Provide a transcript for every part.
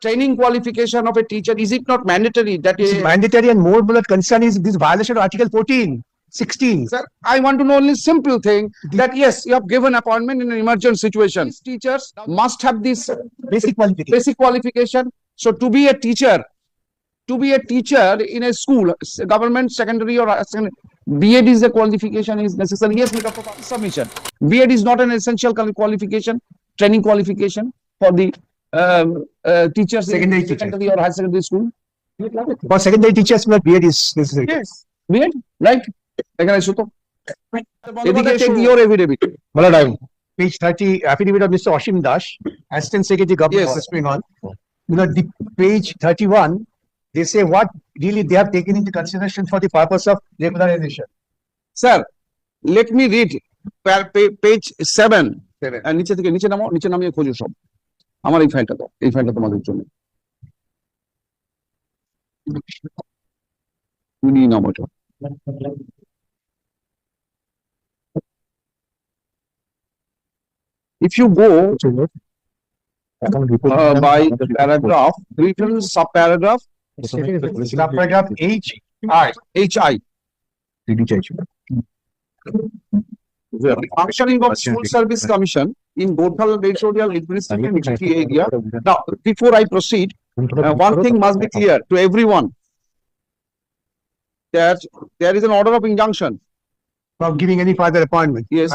training qualification of a teacher, is it not mandatory that It's mandatory, and more concern is this violation of Article 14, 16. Sir, I want to know only simple thing that yes, you have given appointment in an emergency situation. These teachers must have this Basic qualification. So to be a teacher in a school, government, secondary or secondary, B.Ed is a qualification is necessary. Yes, make up submission. B.Ed is not an essential qualification, training qualification for the teachers secondary or high secondary school. For secondary teachers, B.Ed is necessary. Yes, B.Ed, right? Take your affidavit. Page 30, affidavit of Mr. Ashim Dash, Assistant Secretary Government Office going on. The page 31, they say what really they have taken into consideration for the purpose of regularization. Sir, let me read page 7. And নিচে নামিয়ে খোঁজো সব আমার এই ফাইলটা দাও, এই ফাইলটা তোমাদের জন্য নিয়ে নাও এটা। If you go by paragraph, written subparagraph HI. Functioning of School Service Commission in Bodhal territorial administrative area. Now, before I proceed, one thing must be clear to everyone that there is an order of injunction from giving any further appointment. Yes.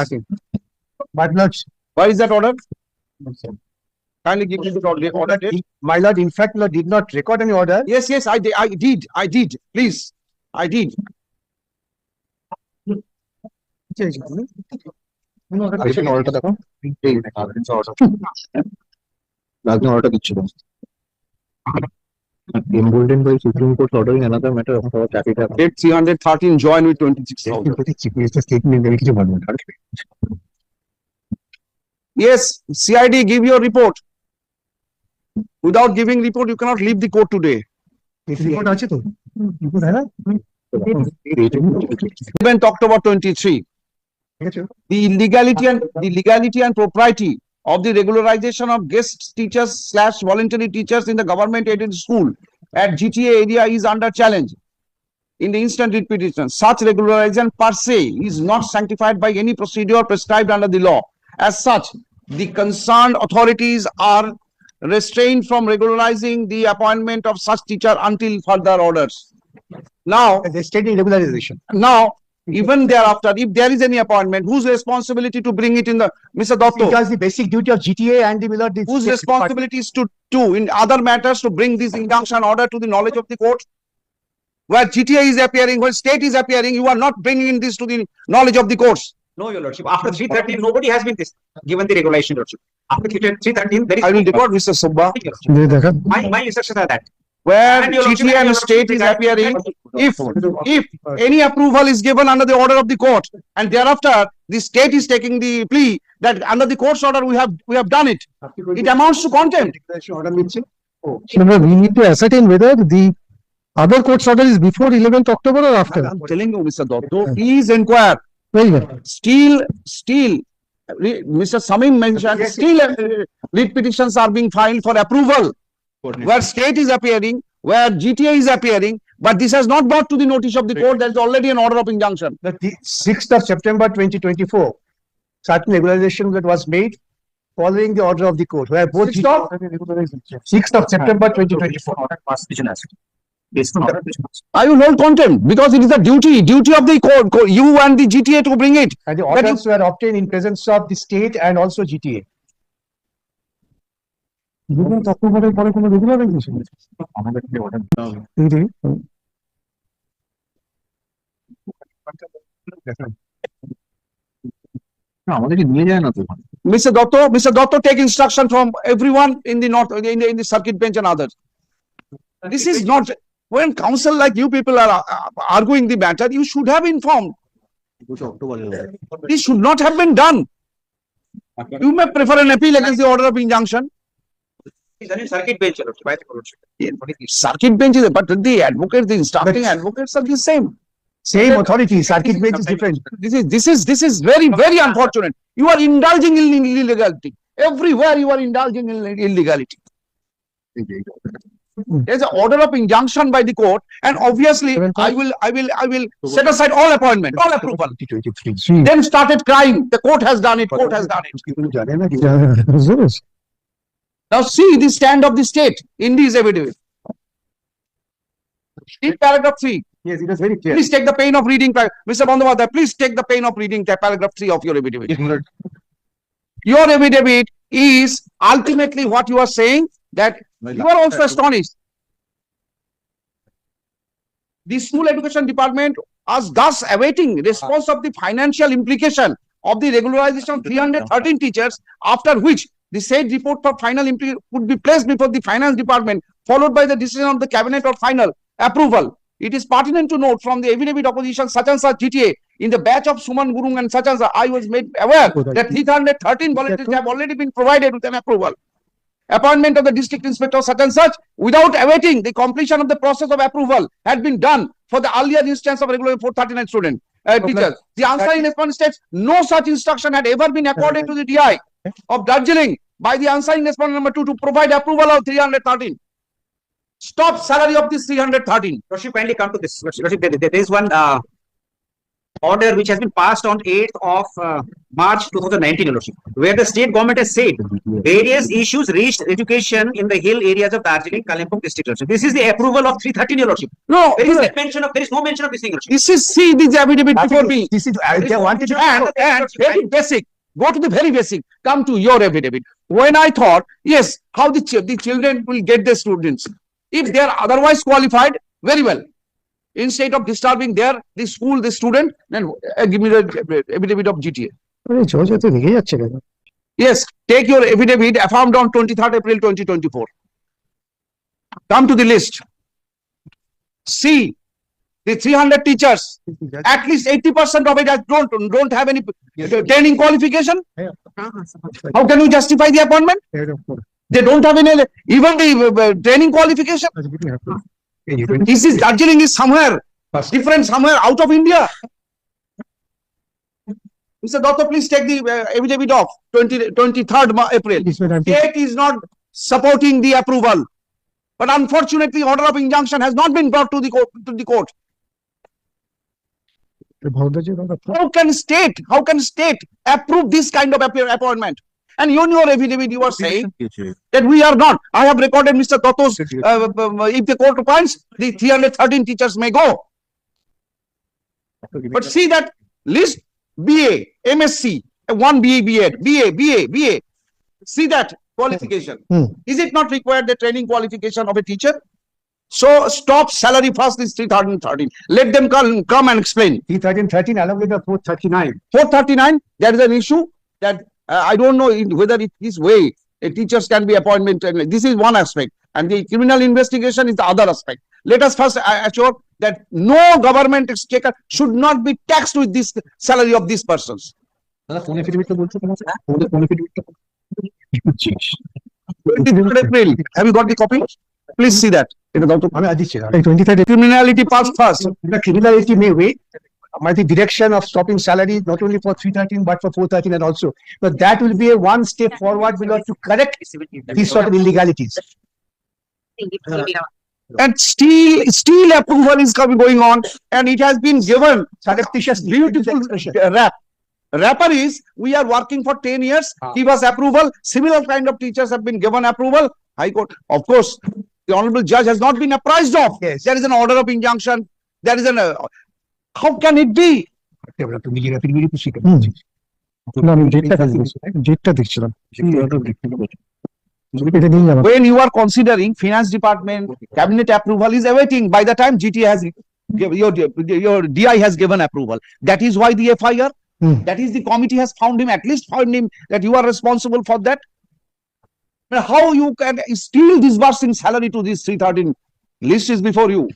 But not. Why is that order? Kindly give me the order. My lord, in fact, Lord did not record any order. Yes, I did. Please, I did. Emboldened by Supreme Court order in another matter of capital. Date 313 join with 26,000. Yes, CID, give your report. Without giving report, you cannot leave the court today. 11th October 23. The legality and propriety of the regularization of guest teachers / voluntary teachers in the government aided school at GTA area is under challenge. In the instant writ petition, such regularization per se is not sanctified by any procedure prescribed under the law. As such, the concerned authorities are restrained from regularizing the appointment of such teacher until further orders. Now, the state regularization. Now, even thereafter, if there is any appointment, whose responsibility to bring it in the Mr. Dotto? Because the basic duty of GTA and the whose responsibility is to in other matters to bring this injunction order to the knowledge of the court? Where GTA is appearing, where state is appearing, you are not bringing this to the knowledge of the courts. No, your lordship. After 313, nobody has been given the regulation, lordship. After 313, there is. I will record Mr. Subba. My instructions are that. Where GTA and state is appearing, if any approval is given under the order of the court, and thereafter the state is taking the plea that under the court's order we have done it, it amounts to contempt. We need to ascertain whether the other court's order is before 11th October or after. I'm telling you, Mr. Dotto, please inquire. Very well. Still, Mr. Samim mentioned, still writ petitions are being filed for approval. Where state is appearing, where GTA is appearing, but this has not brought to the notice of the court. There is already an order of injunction. The 6th of September 2024, certain regularization that was made following the order of the court, where both 6th of September 2024. I will hold contempt because it is the duty of the court, you and the GTA to bring it. And the orders were obtained in presence of the state and also GTA. Mr. Dotto, take instruction from everyone in the north, in the circuit bench and others. This is not, when counsel like you people are arguing the matter, you should have informed. This should not have been done. You may prefer an appeal against the order of injunction. Circuit bench, circuit bench is, but the advocates, the instructing advocates are the same. Same authority. Circuit bench is different. This is very, very unfortunate. You are indulging in illegality. Everywhere you are indulging in illegality. There's an order of injunction by the court, and obviously I will set aside all appointment, all approval. Then started crying. The court has done it. Court has done it. Now see the stand of the state in this affidavit. In paragraph 3. Yes, it was very clear. Please take the pain of reading. Mr. Bandhavadhyay, please take the pain of reading paragraph 3 of your affidavit. Your affidavit is ultimately what you are saying, that you are also astonished. The school education department is thus awaiting response of the financial implication of the regularization of 313 teachers, after which the said report for final would be placed before the finance department, followed by the decision of the cabinet or final approval. It is pertinent to note from the affidavit opposition such and such GTA in the batch of Suman Gurung and such and such, I was made aware that 313 volunteers have already been provided with an approval. Appointment of the district inspector such and such without awaiting the completion of the process of approval had been done for the earlier instance of regular 439 student teachers. The answer in response states no such instruction had ever been accorded to the DI of Darjeeling by the answering respondent number 2 to provide approval of 313. Stop salary of this 313. Roshi, kindly come to this. Roshi, there is one order which has been passed on 8th of March 2019, Roshi, where the state government has said various issues reached education in the hill areas of Darjeeling, Kalimpong district. Roshi. This is the approval of 313, Roshi. No, there is no mention of this thing, Roshi. This is, see this affidavit before me. This is, I wanted to and very basic. Go to the very basic. Come to your affidavit. When I thought, yes, how the children will get the students. If they are otherwise qualified, very well. Instead of disturbing the school, the student, then give me the affidavit of GTA. Yes, take your affidavit affirmed on 23rd April 2024. Come to the list. See, the 300 teachers, at least 80% of it don't have any training qualification. How can you justify the appointment? They don't have any, even the training qualification. This is Darjeeling is somewhere different, somewhere out of India. Mr. Dotto, please take the affidavit of 23rd April. State is not supporting the approval, but unfortunately, order of injunction has not been brought to the court. How can state approve this kind of appointment? And in your affidavit, you are saying that we are not. I have recorded Mr. Dotto's, if the court finds, the 313 teachers may go. But see that list, BA, MSc, 1 BA, BA. See that qualification. Is it not required the training qualification of a teacher? So stop salary first is 313. Let them come and explain. 313 along with the 439. 439, there is an issue that I don't know whether it is way teachers can be appointed. This is one aspect, and the criminal investigation is the other aspect. Let us first assure that no government exchequer should not be taxed with this salary of these persons. 23rd April. Have you got the copy? Please see that. Criminality passed first. The criminality may wait. Might be direction of stopping salary not only for 313 but for 413 and also. But that will be a one step forward to correct these sort of illegalities. And still approval is going on, and it has been given beautiful wrapper is we are working for 10 years. Give us approval. Similar kind of teachers have been given approval. High Court, of course, the honorable judge has not been apprised of. Yes. There is an order of injunction. There is an how can it be? When you are considering finance department, cabinet approval is awaiting. By the time GT has your DI has given approval, that is why the FIR. That is the committee has found him that you are responsible for that. How you can still disbursing salary to this 313 list is before you.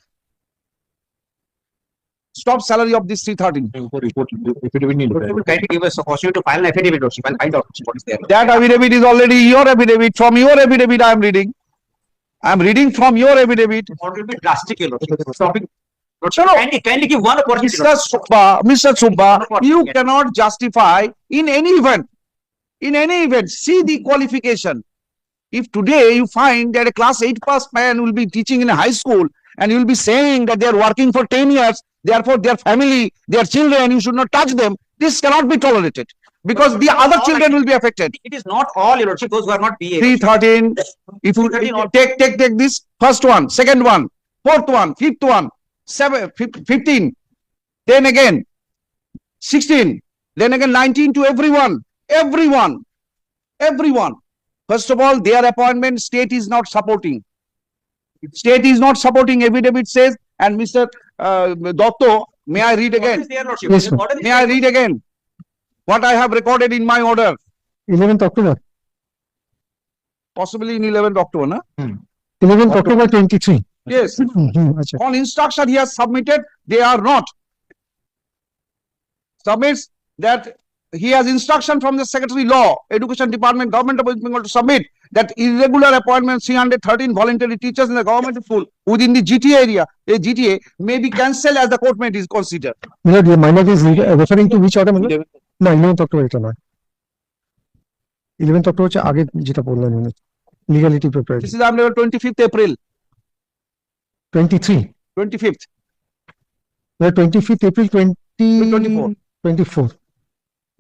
Stop salary of this 313. Can you give us a opportunity to file an affidavit, or find out what is there? That affidavit is already your affidavit. From your affidavit, I am reading. I am reading from your affidavit. What will be drastic? Stopping. Kindly give one opportunity. Mr. Subba, you cannot justify in any event. See the qualification. If today you find that a class 8 pass man will be teaching in a high school and you will be saying that they are working for 10 years, therefore their family, their children, you should not touch them, this cannot be tolerated because the other children will be affected. It is not all, Your Lordship, those who are not BA. 313, if you 313 take this first one, second one, fourth one, fifth one, 15, then again 16, then again 19 to everyone. First of all, their appointment state is not supporting. State is not supporting, affidavit says, and Mr. Dotto, may I read What again? is there, Lordship? Yes, sir. What is May I read again what I have recorded in my order? 11th October, Possibly in 11th October, na? 11th October 23. Yes. Acha. On instruction he has submitted, they are not. Submits that he has instruction from the Secretary Law, Education Department, Government of West Bengal to submit that irregular appointment 313 voluntary teachers in the government school within the GTA area, a GTA, may be cancelled as the court may is considered. Milord, your minor is referring to which order, Milord? No, 11th October এটা নয়। 11th October হচ্ছে আগে যেটা বললেন উনি, legality propriety। This is on 25th April, 23, 25th, 25th April 24. 24.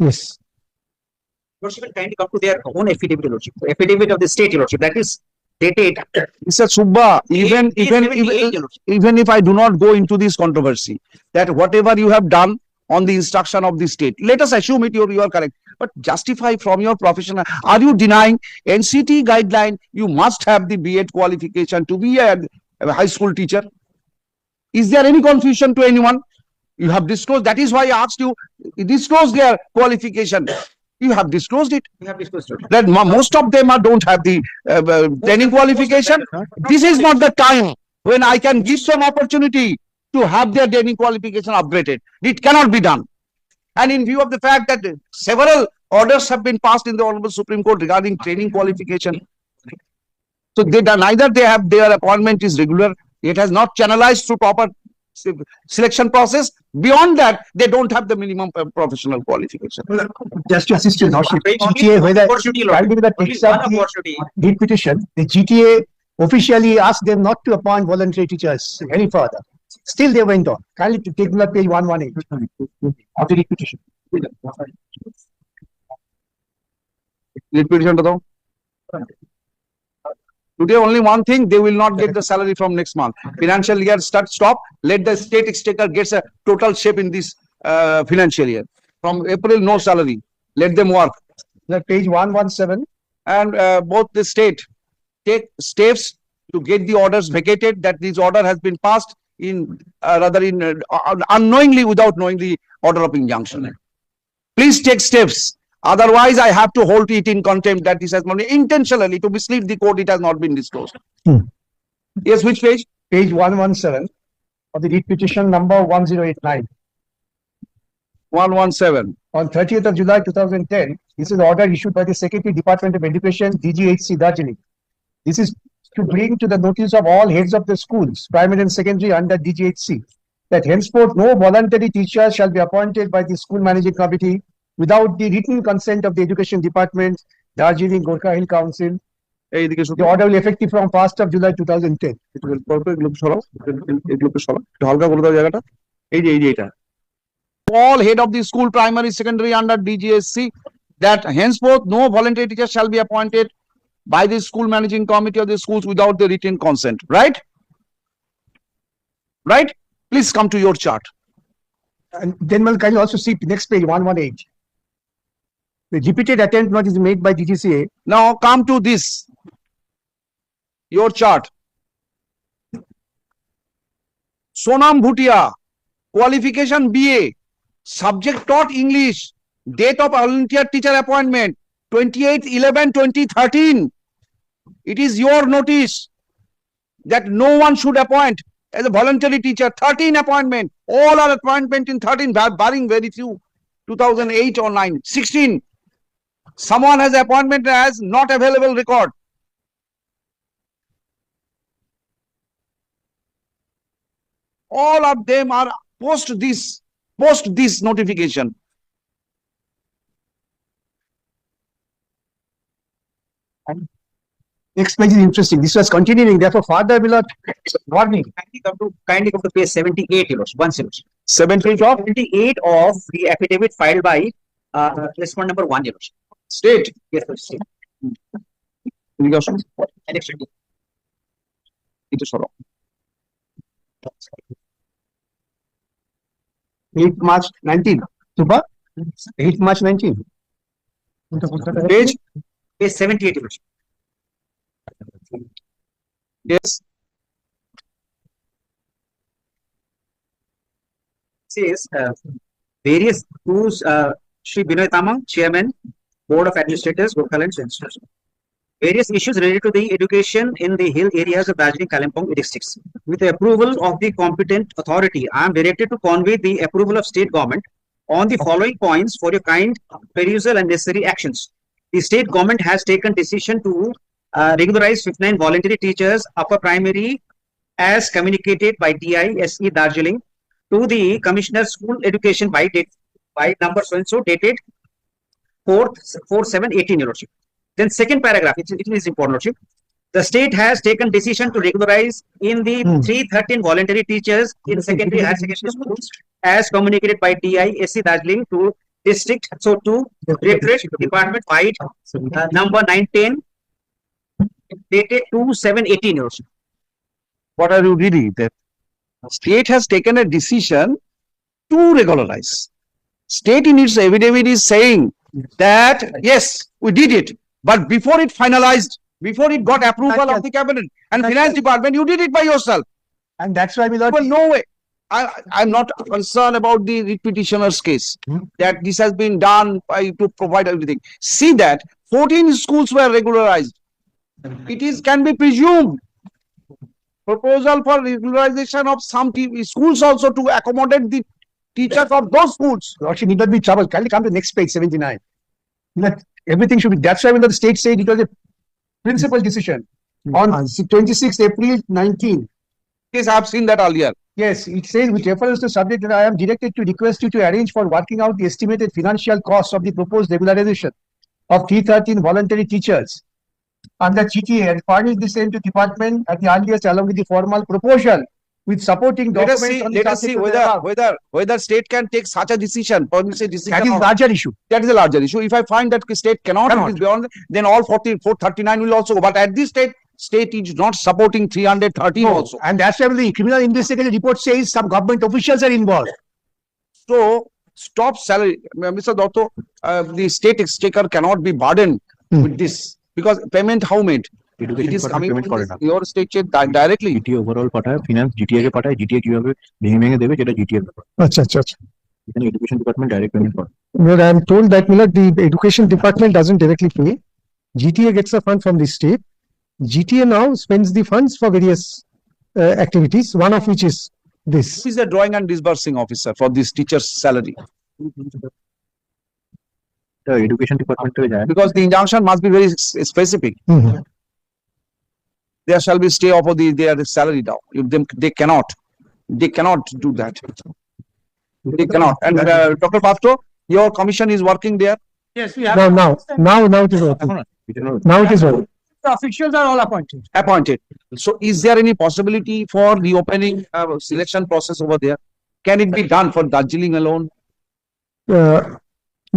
Yes. Lordship will kindly come to their own affidavit, Your Lordship. Affidavit of the state, Your Lordship, that is dated. Mr. Subba, even 78, Your Lordship. even if I do not go into this controversy, that whatever you have done on the instruction of the state, let us assume it, you are correct, but justify from your professional, are you denying NCT guideline, you must have the B.Ed qualification to be a high school teacher? Is there any confusion to anyone? You have disclosed, that is why I asked you, disclose their qualification. You have disclosed it. We have discussed it. That most of them don't have the training qualification. This is not the time when I can give some opportunity to have their training qualification upgraded. It cannot be done. And in view of the fact that several orders have been passed in the Honorable Supreme Court regarding training qualification, so neither they have their appointment is regular, it has not channelized through proper selection process. Beyond that, they don't have the minimum professional qualification. Just to assist your lordship, Only GTA, one whether opportunity, Lord. kindly with the Only text one of the opportunity. deed petition, the GTA officially asked them not to appoint voluntary teachers any further. Still they went on. Kindly to take the page 118 of the deed petition. Read petition to them. Today, only one thing, they will not get the salary from next month. Financial year stop, let the state exchequer gets a total shape in this financial year. From April, no salary. Let them work. The page 117. And both the state take steps to get the orders vacated, that this order has been passed in unknowingly without knowing the order of injunction. Please take steps. Otherwise, I have to hold it in contempt that this has been intentionally to mislead the court. It has not been disclosed. Yes, which page? Page 117 of the deed petition number 1089. 117. On 30th of July 2010, this is the order issued by the Secretary Department of Education, DGHC Darjeeling. This is to bring to the notice of all heads of the schools, primary and secondary under DGHC, that henceforth no voluntary teacher shall be appointed by the school managing committee without the written consent of the Education Department, Darjeeling Gorkha Hill Council. The order will be effective from 1st of July 2010. All head of the school, primary, secondary under DGSC, that henceforth no voluntary teacher shall be appointed by the school managing committee of the schools without the written consent. Right? Right? Please come to your chart. And then one can also see next page 118. The repeated attempt not is made by DGCA. Now come to this. Your chart. Sonam Bhutia, qualification BA, subject taught English, date of volunteer teacher appointment 28/11/2013. It is your notice that no one should appoint as a voluntary teacher. 13 appointment, all are appointment in 13, barring very few, 2008 or 9. 16, someone has appointment as not available record. All of them are post this notification. Next page is interesting. This was continuing. Therefore, further will not warning. Kindly come to page 78, your lordship. 78 of 78 of the affidavit filed by respondent number 1, your lordship. state. Yes, sir, state. Irrigation. Election. It is wrong. 8 March 19. Super. 8 March 19. Page. Page 78, your lordship. Yes. Says various whose Shri Binoy Tamang, Chairman, Board of Administrators, Gokaland Institution. Various issues related to the education in the hill areas of Darjeeling, Kalimpong districts. With the approval of the competent authority, I am directed to convey the approval of state government on the following points for your kind perusal and necessary actions. The state government has taken decision to regularize 59 voluntary teachers, upper primary, as communicated by DISE Darjeeling to the Commissioner School Education by date by number so and so dated 4/7/18, your lordship. Then second paragraph, it is important, lordship. The state has taken decision to regularize in the 313 voluntary teachers in secondary higher secondary schools as communicated by DISE Darjeeling to district, so to Directorate Department wide number 910 dated 2/7/18, your lordship. What are you reading? That state has taken a decision to regularize. State in its affidavit is saying that yes, we did it, but before it finalized, before it got approval of the cabinet and finance department, you did it by yourself. And that's why we not. Well, no way. I'm not concerned about the writ petitioner's case, that this has been done by to provide everything. See that 14 schools were regularized. It can be presumed. Proposal for regularization of some schools also to accommodate the teachers of those schools. Actually, need not be trouble. Kindly come to next page 79. That everything should be. That's why when the state said it was a principal decision on 26th April 19. Yes, I have seen that earlier. Yes, it says with reference to subject that I am directed to request you to arrange for working out the estimated financial costs of the proposed regularization of 313 voluntary teachers under GTA and furnish the same to department at the earliest along with the formal proposal with supporting Let us documents. see, on the let us see subject of the above. whether state can take such a decision. That is larger issue. That is a larger issue. If I find that state cannot, it is beyond, then all 439 will also go. But at this state is not supporting 313 also. And that's why the criminal investigation report says some government officials are involved. So stop salary, Mr. Dotto. The state exchequer cannot be burdened with this because payment how made? It is coming from your state directly. GTA overall পাঠায়, finance GTA কে পাঠায়, GTA কিভাবে ভেঙে ভেঙে দেবে যেটা GTA ব্যাপার। আচ্ছা আচ্ছা আচ্ছা এখানে এডুকেশন ডিপার্টমেন্ট ডাইরেক্ট পেমেন্ট করে। I am told that the education department doesn't directly pay. GTA gets a fund from the state. GTA now spends the funds for various activities, one of which is this. Who is the drawing and disbursing officer for this teacher's salary? Education ডিপার্টমেন্টে যায়। Because the injunction must be very specific. Mhm. There shall be stay of their salary now. If they cannot do that. They cannot. And Dr. Pasto, your commission is working there. Yes, we have. Now it is open. Now it is open. The officials are all appointed. Appointed. So is there any possibility for reopening selection process over there? Can it be done for Darjeeling alone?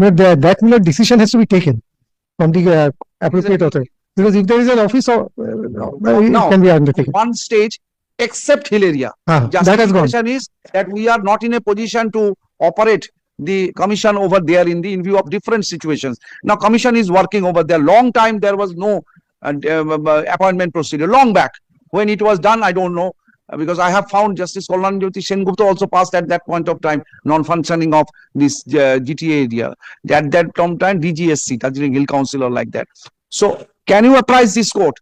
But that decision has to be taken from the appropriate authority. Because if there is an office, it can be undertaken. One stage, except hill area. That has gone. Justification is that we are not in a position to operate the commission over there in view of different situations. Now commission is working over there. Long time there was no appointment procedure. Long back. When it was done, I don't know. Because I have found Justice Kalyan Jyoti Sengupta also passed at that point of time non-functioning of this GTA area. At that time, DGSC, Darjeeling Hill Council or like that. So can you apprise this court?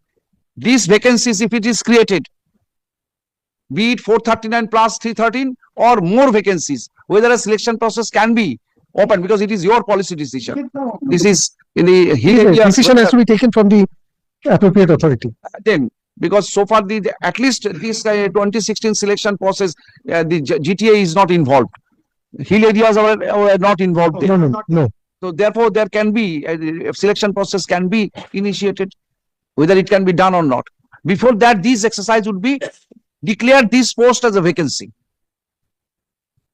These vacancies, if it is created, be it 439 plus 313 or more vacancies, whether a selection process can be open because it is your policy decision. This is in the hill area. Decision has to be taken from the appropriate authority. Then, because so far at least this 2016 selection process, the GTA is not involved. Hill areas are not involved there. No. So therefore, there can be a selection process can be initiated. whether it can be done or not. Before that, this exercise would be declare this post as a vacancy.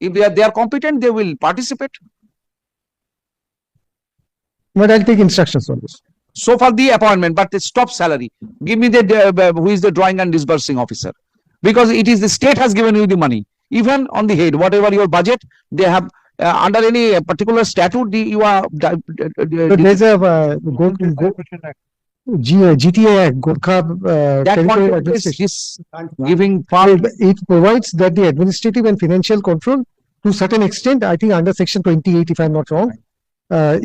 If they are competent, they will participate. But I'll take instructions on this. So far the appointment, but it's top salary. Give me the who is the drawing and disbursing officer, because it is the state has given you the money. Even on the head, whatever your budget, they have under any particular statute, you are. So there's a GTA Act, Gorkha That Territorial one Administration. is giving far. It provides that the administrative and financial control, to certain extent, I think under section 28, if I'm not wrong,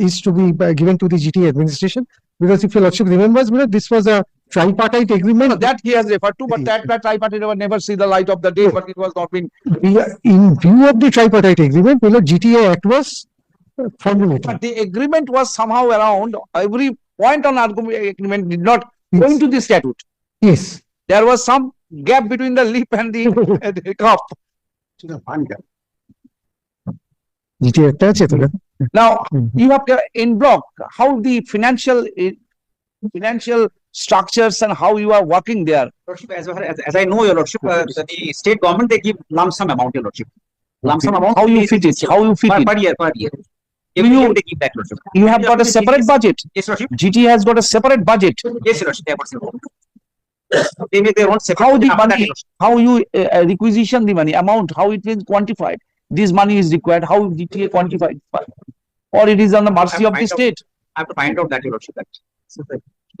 is to be given to the GTA administration. Because if your lordship remembers, this was a tripartite agreement. That he has referred to, but that tripartite never see the light of the day, but it was not been. In view of the tripartite agreement, GTA Act was formulated. But the agreement was somehow around every point on agreement did not go Yes. into the statute. Yes. There was some gap between the lip and the cup. GTA Act আছে তো না? Now, Mhm. you have to in block how the financial structures and how you are working there. Lordship, as I know, your lordship, the state government, they give lump sum amount, your lordship. Lump sum amount. How you fit it, how you fit it. Per year. Every you- year they give back, lordship. You have got a separate budget. Yes, lordship. GT has got a separate budget. Yes, your lordship. They have got separate. They make their own separate. How the after that, money, your lordship. how you requisition the money, amount, how it is quantified. This money is required, how GTA quantified. Or it is on the mercy of the state. I have to find out that, your lordship.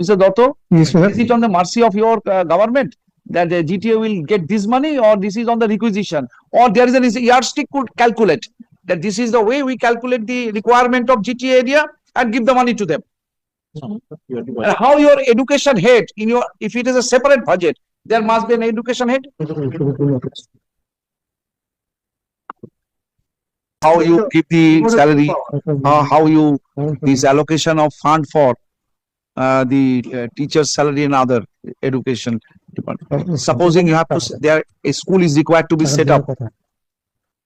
Mr. Dotto, Yes, ma'am. is it on the mercy of your government that the GTA will get this money, or this is on the requisition? Or there is a yardstick could calculate that this is the way we calculate the requirement of GTA area and give the money to them. And how your education head in your, if it is a separate budget, there must be an education head. How you keep the salary, how you, this allocation of fund for the teacher's salary and other education department. Supposing you have to, there a school is required to be set up,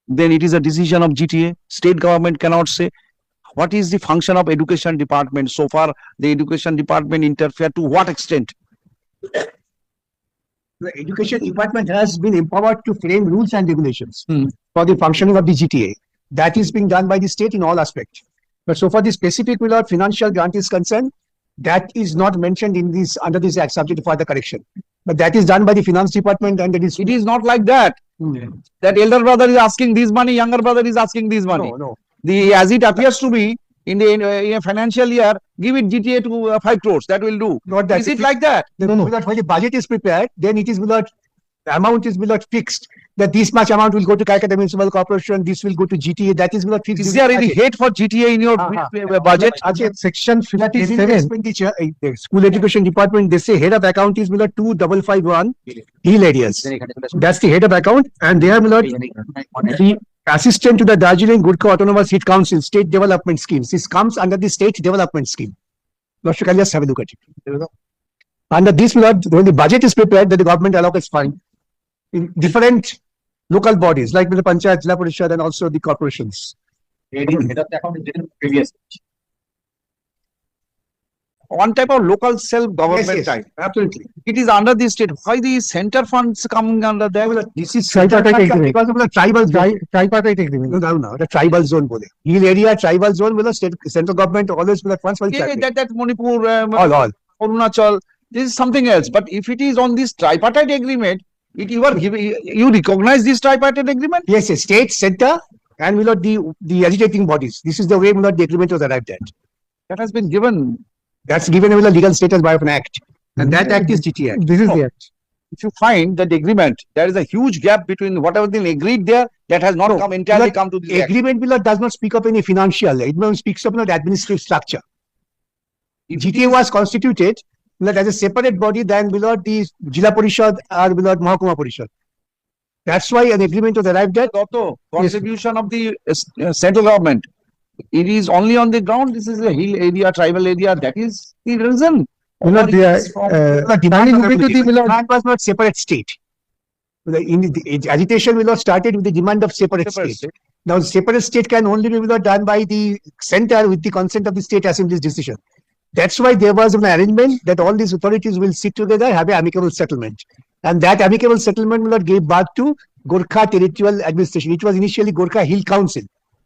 then it is a decision of GTA. State government cannot say what is the function of education department. So far, the education department interfere to what extent? The education department has been empowered to frame rules and regulations Hmm. for the functioning of the GTA. That is being done by the state in all aspects. But so far the specific without financial grant is concerned, that is not mentioned in this under this act subject to further correction. But that is done by the finance department, and that is It is not like that. That elder brother is asking this money, younger brother is asking this money. no. The, as it appears to be in a financial year, give it GTA to 5 crores, that will do. Not that. Is it like that? Without when the budget is prepared, then it is without the amount is without fixed. That this much amount will go to Calcutta Municipal Corporation, this will go to GTA. That is without fixed. Is there any hate for GTA in your budget? Section That is in the 57. expenditure. The school education department, they say head of account is without 2551 hill areas. That's the head of account, and they are without the assistant to the Darjeeling Gurkha Autonomous Heat Council State Development Schemes. This comes under the State Development Scheme. Lordship, can just have a look at it. Under this, when the budget is prepared, that the government allocates fund in different local bodies like the Panchayat, Jila Parishad, and also the corporations. Head of the account is written previous. One type of local self-government type. Absolutely. It is under the state. Why the center funds coming under there? This is Tripartite agreement. because of the tribal zone. Tripartite agreement. No, the tribal zone. Hill area, tribal zone will the state, central government always will funds for the Yeah, tribal. that Manipur, All. Arunachal, this is something else. But if it is on this tripartite agreement, you are giving, you recognize this tripartite agreement? Yes, state, center, and will the agitating bodies. This is the way will the agreement was arrived at. That has been given. That's given with a legal status by an act, and that act is GTA Act. This is the act. If you find that agreement, there is a huge gap between whatever they agreed there, that has not No, come entirely but come to the act. Agreement will does not speak of any financial. It speaks of administrative structure. GTA was constituted as a separate body than below the Jila Parishad or below Mahakuma Parishad. That's why an agreement was arrived at. Auto contribution of the central government. It is only on the ground. This is a hill area, tribal area. That is the reason. Milord, Or it is from- The demand Finally, of moving to the the Milord. demand was not separate state. The agitation will not started with the demand of separate Separate state. Now, separate state can only be done by the center with the consent of the state assembly's decision. That's why there was an arrangement that all these authorities will sit together, have an amicable settlement. And that amicable settlement will not give birth to Gorkha Territorial Administration. It was initially Gorkha Hill Council.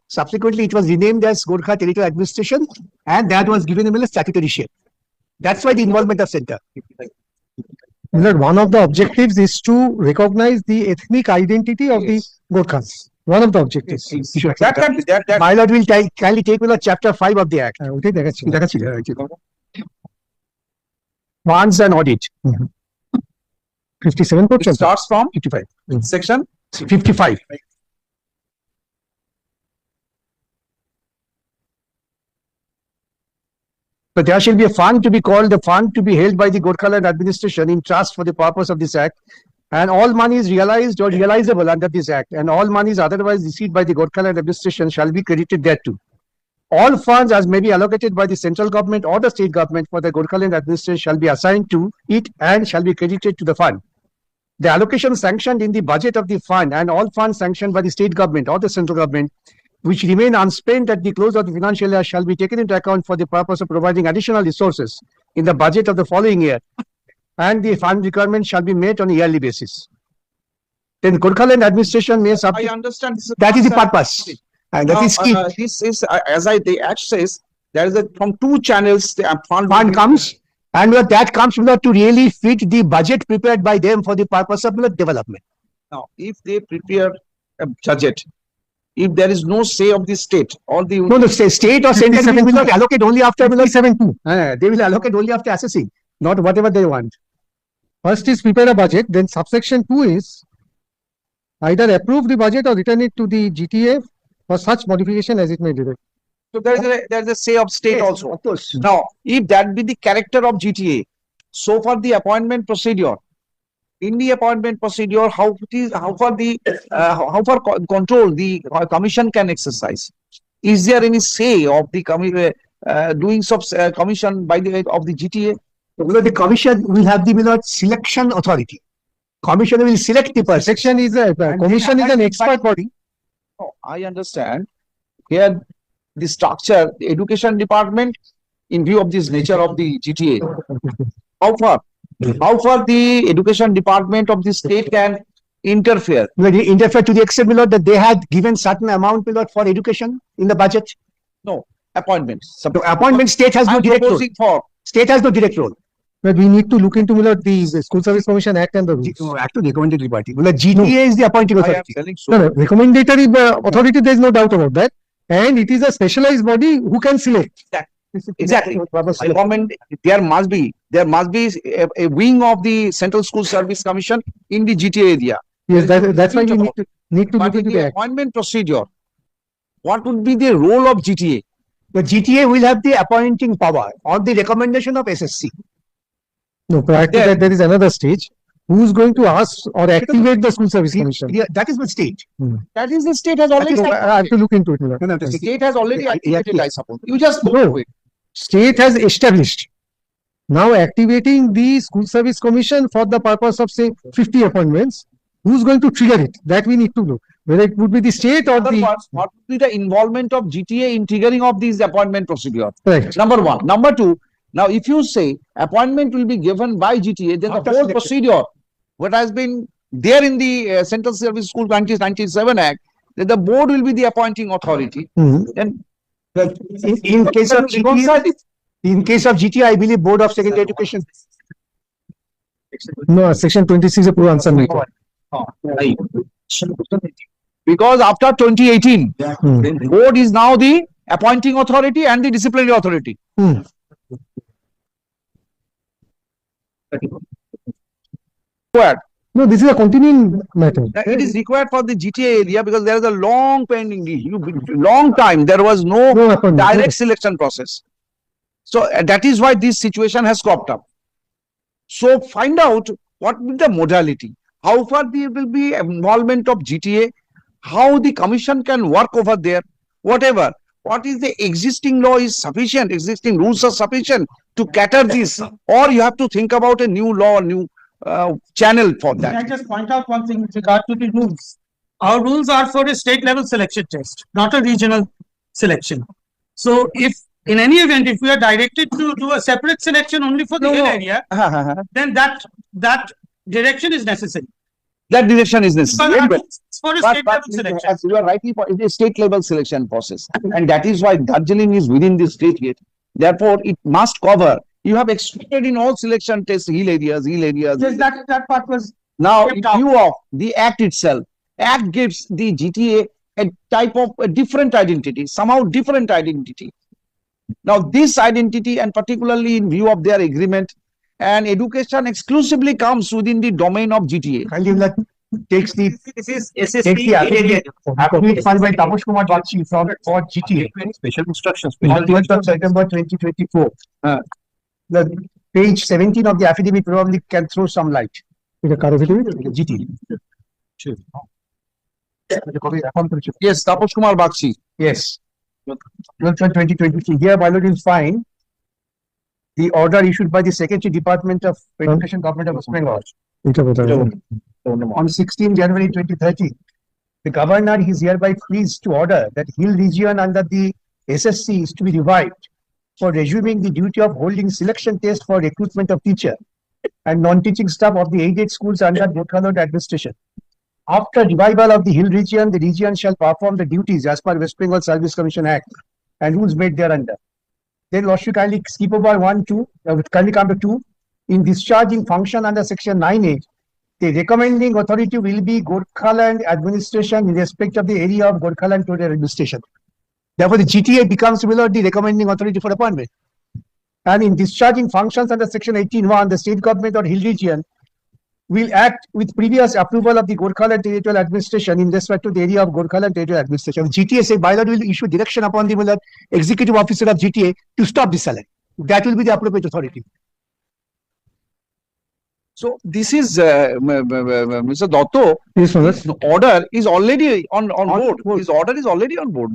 Subsequently, it was renamed as Gorkha Territorial Administration, and that was given a statutory shape. That's why the involvement of center. Milord, one of the objectives is to recognize the ethnic identity of the Gorkhas. One of the objectives. My lord will kindly take chapter 5 of the act. ওটাই দেখাচ্ছি। Funds and audit. 57 It পর্যন্ত। starts from 55. section 55. So there shall be a fund to be called the fund to be held by the Gorkhaland administration in trust for the purpose of this act, and all money is realized or realizable under this act, and all money is otherwise received by the Gorkhaland administration shall be credited thereto. All funds as may be allocated by the central government or the state government for the Gorkhaland administration shall be assigned to it and shall be credited to the fund. The allocation sanctioned in the budget of the fund and all funds sanctioned by the state government or the central government which remain unspent at the close of the financial year shall be taken into account for the purpose of providing additional resources in the budget of the following year, and the fund requirement shall be met on a yearly basis. Then Gorkhaland administration may I understand this that is the purpose, and that is key. This is the act says there is from two channels the Fund comes, and that comes to really fit the budget prepared by them for the purpose of development. Now, if they prepare a budget, if there is no say of the state or the No, the state or center 57 will not allocate only after 57(2). they will allocate only after assessing, not whatever they want. First is prepare a budget, then subsection 2 is either approve the budget or return it to the GTA for such modification as it may direct. so there is a say of state Yes, also. of course. Now, if that be the character of GTA, so for the appointment procedure, in the appointment procedure, how far control the commission can exercise? Is there any say of the doings of commission by the of the GTA? The commission will have the selection authority. Commission will select the person. Section is a commission is an expert body. No, I understand. Here, the structure, the education department, in view of this nature of the GTA, how far the education department of the state can interfere? They interfere to the extent that they had given certain amount for education in the budget. No, appointments. So appointment state has no I'm direct role. proposing for State has no direct role. But we need to look into the School Service Commission Act and the rules. Act to recommendatory party. GTA is the appointing I am authority. telling so. No, recommendatory authority, there is no doubt about that. And it is a specialized body who can select. Exactly. Government, there must be a wing of the Central School Service Commission in the GTA area. Yes, that's why we need to But look in into the the act. appointment procedure, what would be the role of GTA? The GTA will have the appointing power on the recommendation of SSC. No, prior to that, there is another stage. Who is going to ask or activate the School Service Commission? Yeah, that is the state. That is the state has already. I have to look into it. Milord. No, The state has already Yeah, activated, yeah. I suppose. You just go No. to it. State has established. Now activating the School Service Commission for the purpose of say 50 appointments. Who's going to trigger it? That we need to look. Whether it would be the state or Other the parts, what would be the involvement of GTA in triggering of these appointment procedure? correct. Number one. Number two, now if you say appointment will be given by GTA, then After the whole selection. procedure, what has been there in the Central Service School 1997 Act, that the board will be the appointing authority. Mhm. Then In case of GTA, I believe Board of Secondary Education. No, section 26 is a poor answer. Maker. because after 2018, Hmm. the board is now the appointing authority and the disciplinary authority. Hmm. Required. No, this is a continuing matter. It is required for the GTA area because there is a long pending, long time. There was no No appointment. direct selection process. So that is why this situation has cropped up. So find out what will the modality, how far there will be involvement of GTA, how the commission can work over there, whatever. What is the existing law is sufficient, existing rules are sufficient to cater this, or you have to think about a new law, new channel for Can I that. just point out one thing with regard to the rules? Our rules are for a state level selection test, not a regional selection. So if in any event, if we are directed to do a separate selection only for the No, hill no. area, That then that direction is necessary. direction is necessary. Because it's for a But, state but level selection. as you are rightly, it is state level selection process, and that is why Darjeeling is within the state yet. Therefore, it must cover. You have excluded in all selection tests hill areas. Just that part was Now, kept in out. view of the Act itself, Act gives the GTA a type of a different identity, somehow different identity. Now, this identity, and particularly in view of their agreement, and education exclusively comes within the domain of GTA. Kindly will not takes the This is takes SST the affidavit filed by Taposh Kumar Bakshi from for GTA Special instructions. on 12th of September 2024. The page 17 of the affidavit probably can throw some light. এটা কার affidavit? GTA. Yes, Taposh Kumar Bakshi. Yes. 12/2023. Here, my lord, is find the order issued by the Secretary Department of Education, Government of West Bengal এটা কোথায়? on 16 January 2030. The governor is hereby pleased to order that Hill region under the SSC is to be revived for resuming the duty of holding selection test for recruitment of teacher and non-teaching staff of the aided schools under Calcutta administration. After revival of the Hill region shall perform the duties as per West Bengal Service Commission Act and rules made thereunder. Then Lordship kindly skip over 1, 2, kindly come to 2. In discharging function under section 9A, the recommending authority will be Gorkhaland administration in respect of the area of Gorkhaland total administration. Therefore, the GTA becomes below the recommending authority for appointment. And in discharging functions under section 18(1), the state government or Hill region will act with previous approval of the Gorkhaland territorial administration in respect to the area of Gorkhaland territorial administration. GTA say bylaw will issue direction upon the executive officer of GTA to stop the salary. That will be the appropriate authority. So this is Mr. Dotto. Yes, my lord. The order is already on board. His order is already on board.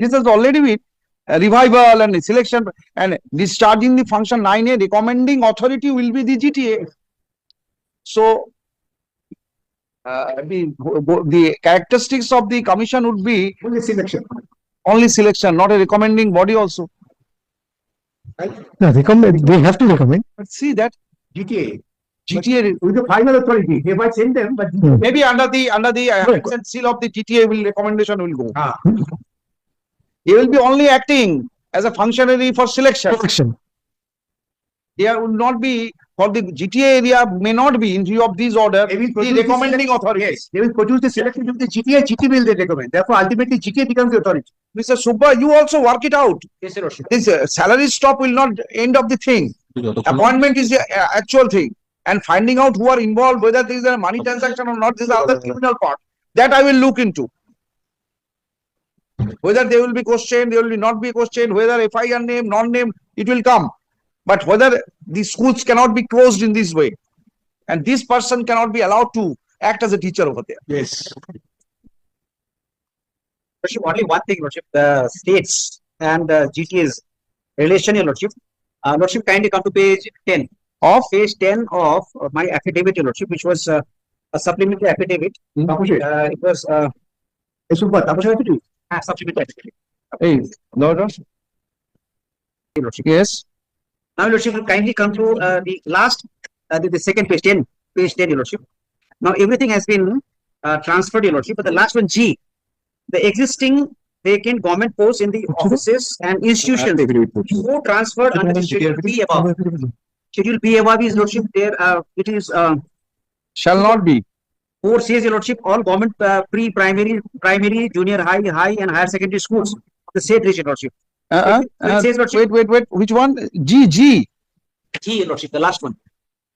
This has already been a revival and selection and discharging the function 9A. Recommending authority will be the GTA. So the characteristics of the commission would be Only selection. only selection, not a recommending body also. No, they have to recommend. But see that GTA. GTA With the final authority, they might send them, but maybe under the hands and seal of the GTA will recommendation will go. He will be only acting as a functionary for selection. Selection. There will not be for the GTA area may not be in view of this order they will the produce recommending authority. Yes, they will produce the selection to the GTA, GTA will they recommend. Therefore, ultimately, GTA becomes the authority. Mr. Subba, you also work it out. Yes, Your Lordship. This salary stop will not end of the thing. Appointment is the actual thing. And finding out who are involved, whether there is a money transaction or not, this is other criminal part. That I will look into. Whether they will be questioned, they will not be questioned, whether FIR name, non-name, it will come. But whether the schools cannot be closed in this way. And this person cannot be allowed to act as a teacher over there. Yes. Lordship, only one thing, Lordship, the states and GTA's relation, Your Lordship. Lordship, kindly come to page 10. Of Page 10 of my affidavit, Your Lordship, which was a supplementary affidavit. It was supplementary affidavit. hey, Lord, Your Lordship. yes. Now, Your Lordship, will kindly come to the last, the second page 10, Your Lordship. Now, everything has been transferred, Your Lordship, but the last one, G, the existing vacant government posts in the offices and institutions who transferred under the Schedule B above. Schedule B above is, Lordship, there, it is, Shall not be. 4 says, Your Lordship, all government primary, junior high and higher secondary schools of the state region, Lordship. It says, Lordship, Wait. Which one? G. G, Your Lordship, the last one.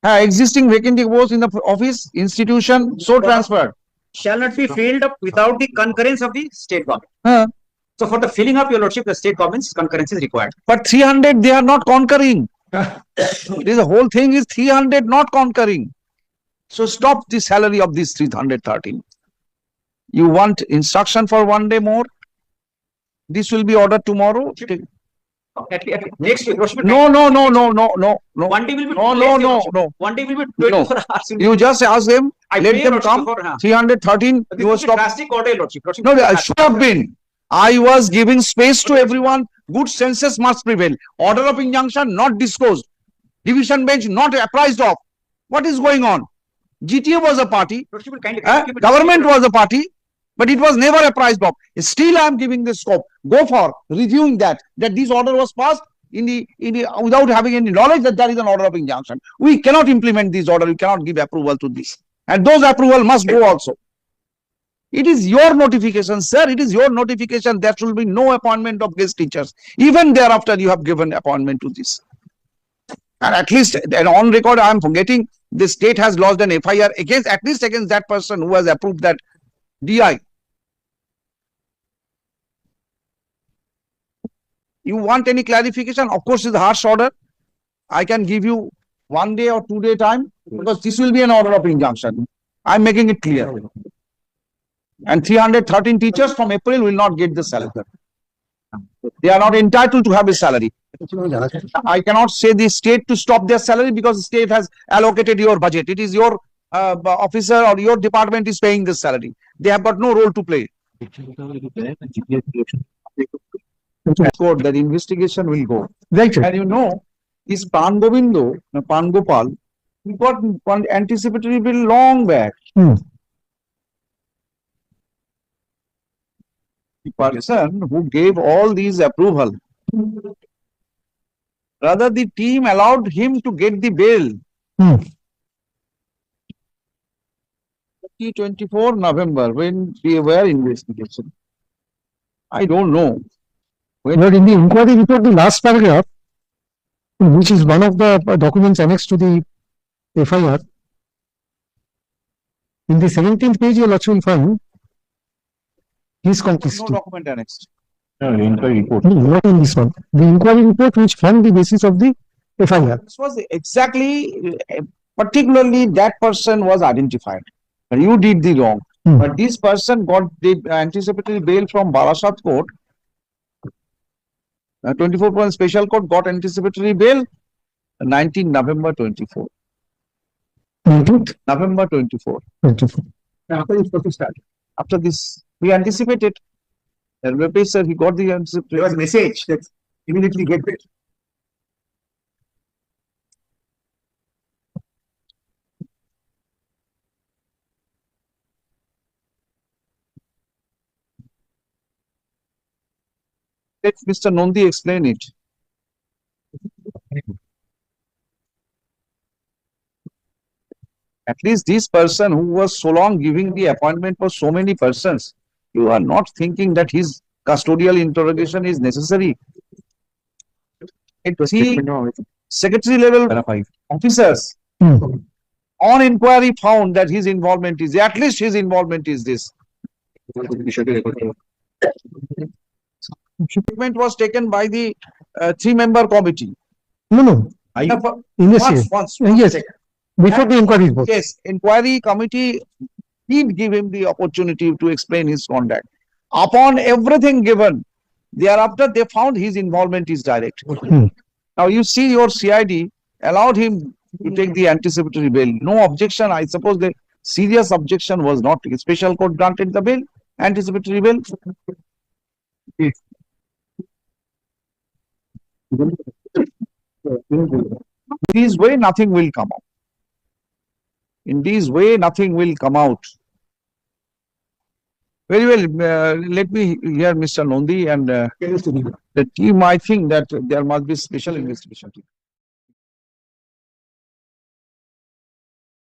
Existing vacant posts in the office, institution, so transferred. Shall not be filled up without the concurrence of the state government. So for the filling up, Your Lordship, the state government's concurrence is required. But 300, they are not conquering. This whole thing is 300 not conquering. So stop the salary of this 313. You want instruction for 1 day more? This will be ordered tomorrow. At next week, Lordship. No. One day will be No. One day will be 24 hours. You just ask them, let pay, them Lordship, come. for, 313, This you will will be stop. drastic order, Lordship. No, it should have been. I was giving space to everyone good senses must prevail. Order of injunction not disclosed. Division bench not apprised of. What is going on? GTA was a party, Your Worship will kindly. government was a party, but it was never apprised of. Still, I am giving this scope. Go for reviewing that this order was passed without having any knowledge that there is an order of injunction. We cannot implement this order. We cannot give approval to this, and those approval must go also. It is your notification, sir. It is your notification. There should be no appointment of guest teachers. Even thereafter, you have given appointment to this. And at least, and on record, I am forgetting, the state has lodged an FIR against, at least against that person who has approved that DI. You want any clarification? Of course, it's a harsh order. I can give you 1 day or 2 day time, because this will be an order of injunction. I am making it clear. And 313 teachers from April will not get the salary. They are not entitled to have a salary. I cannot say the state to stop their salary because the state has allocated your budget. It is your officer or your department is paying the salary. They have got no role to play. Court, that investigation will go. Right, sir. And you know, is Pan Gopal, he got one anticipatory bill long back. The person who gave all these approval, rather the team allowed him to get the bail. 2024 November, when we were investigation. I don't know. But in the inquiry report, the last paragraph, which is one of the documents annexed to the FIR, in the 17th page, you'll actually find his No complicity. document annexed. Inquiry report. No, not in this one. The inquiry report which formed the basis of the FIR. This was exactly, particularly that person was identified. And you did the wrong. But this person got the anticipatory bail from Barasat court. 24-point special court got anticipatory bail 19 November 24. 19th, November 24. 24. After it's supposed to start. After this, we anticipated. Railway sir, he got the There anticipatory. was a message that immediately get it. Let Mr. Nondi explain it. At least this person who was so long giving the appointment for so many persons, you are not thinking that his custodial interrogation is necessary. See, secretary level officers on inquiry found that his involvement is, at least his involvement is this. Statement was taken by the 3-member committee. No. In this year. Once. Yes. Before the inquiry report. Yes, inquiry committee did give him the opportunity to explain his conduct. Upon everything given, thereafter they found his involvement is direct. Now you see your CID allowed him to take the anticipatory bail. No objection. I suppose the serious objection was not. Special court granted the bail, anticipatory bail. In this way, nothing will come out. In this way, nothing will come out. Very well. Let me hear Mr. Nondi and the team. I think that there must be special investigation team.